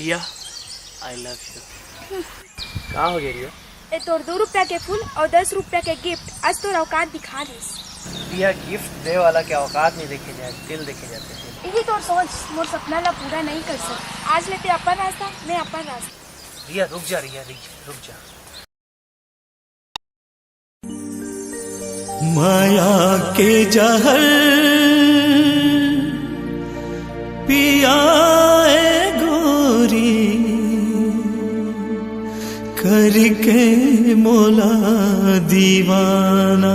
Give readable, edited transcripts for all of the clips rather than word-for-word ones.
Riya I love you. कहाँ हो गया रिया? ए तोर 2 रुपया के फूल और 10 रुपया के गिफ्ट आज तोर औकात दिखा दिस। रिया गिफ्ट दे वाला के औकात नहीं देखे जाए, दिल देखे जाते हैं। यही तोर सोच मोर सपना ला पूरा नहीं कर सक। आज लेते अपन रास्ता, मैं अपन रास्ता। रिया रुक जा, रिया रुक जा। माया के जहर पियाए गोरी करके मोला दीवाना।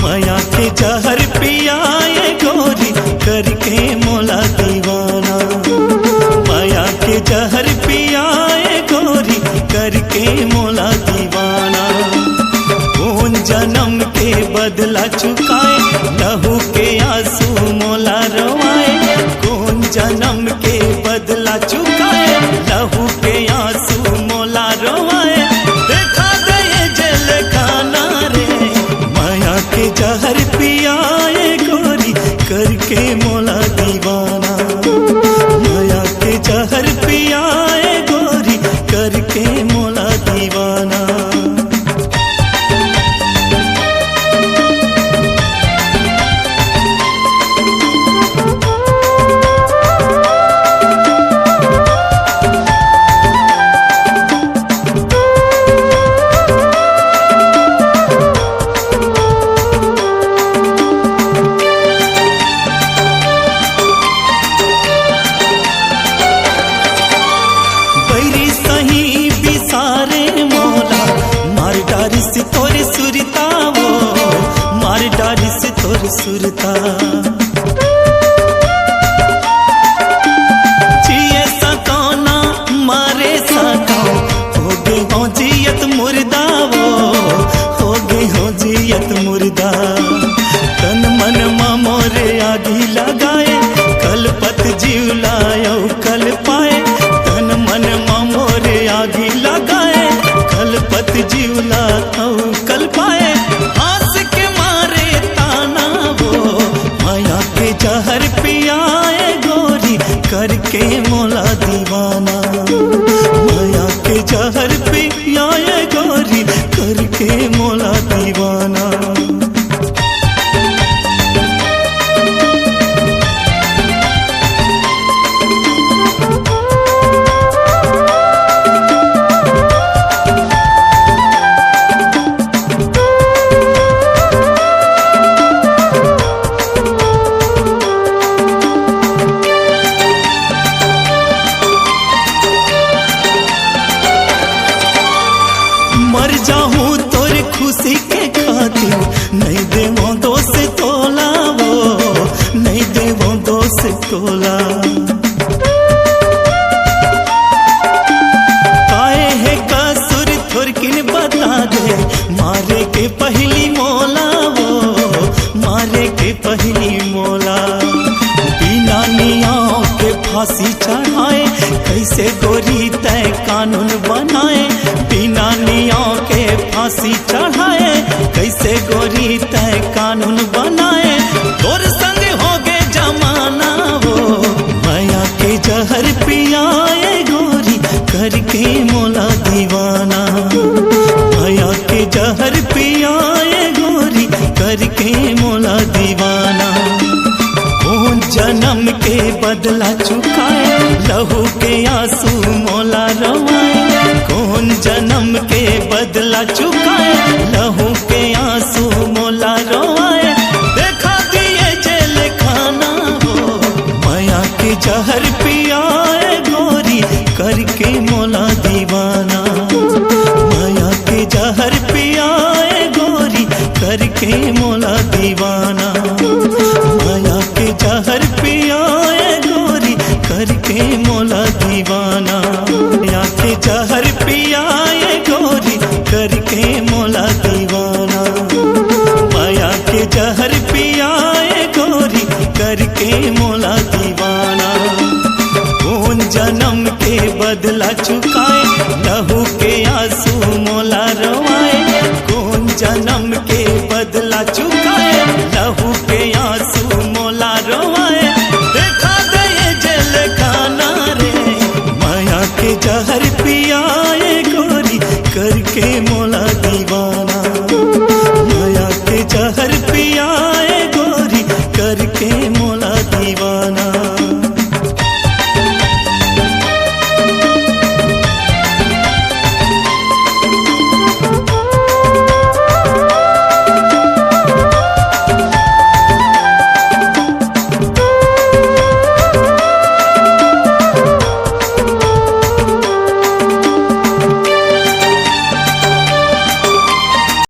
माया के जहर पियाए गोरी करके मोला दीवाना। माया के जहर पियाए गोरी करके मोला दीवाना। कौन जन्म के बदला चुकाए लहू के आंसू मोला रवाए। कौन जन्म के बदला चुकाए लहू के आंसू मोला रवाए। देखा दे जेल खाना रे माया के जहर पियाए गोरी करके मोला दीवाना। माया के जहर पियाए गोरी करके मोला दीवाना। सुरता जिए सकाना मारे सका हो गए हो जियत मुर्दा वो हो गए हो जियत मुर्दा। तन मन मोरे आगी लगाए कलपत जीव लायो कल पाए। तन मन मोरे आगी लगाए कलपत जीव लायो कल पाए। जहर पियाए गोरी करके मोला दीवाना। माया के जहर पियाए गोरी करके मोला दीवाना। मर जाऊं तोर खुशी के खातिर नहीं देवो दोस्त तोला वो नहीं देवो दोस्त तोला। काहे है कसुर थोरकिन बता दे मारे के पहली मोला वो मारे के पहली मोला। बिना नियाओं के फांसी चढ़ाए कैसे गोरी तय कानून बनाए। बिना नियाओं के फांसी चढ़ाए कैसे गोरी तय कानून बनाए। तोर संग हो गए जमाना वो माया के जहर पियाए गोरी करके मोला दीवाना। माया के जहर पियाए गोरी करके मोला दीवाना। कौन जन्म के बदला चुकाए लहू के आंसू मोला रवाए। कौन जन्म के बदला चुकाए लहू के आंसू मोला रवाए। देखा दिए जेल खाना हो माया के जहर पियाए गोरी करके मोला दीवाना। माया के जहर पियाए गोरी करके मोला दीवाना। माया के जहर पियाए गोरी करके मोला दीवाना। माया के जहर पियाए गोरी करके मोला दीवाना। माया के जहर पियाए गोरी करके बदला चुकाए, लहू के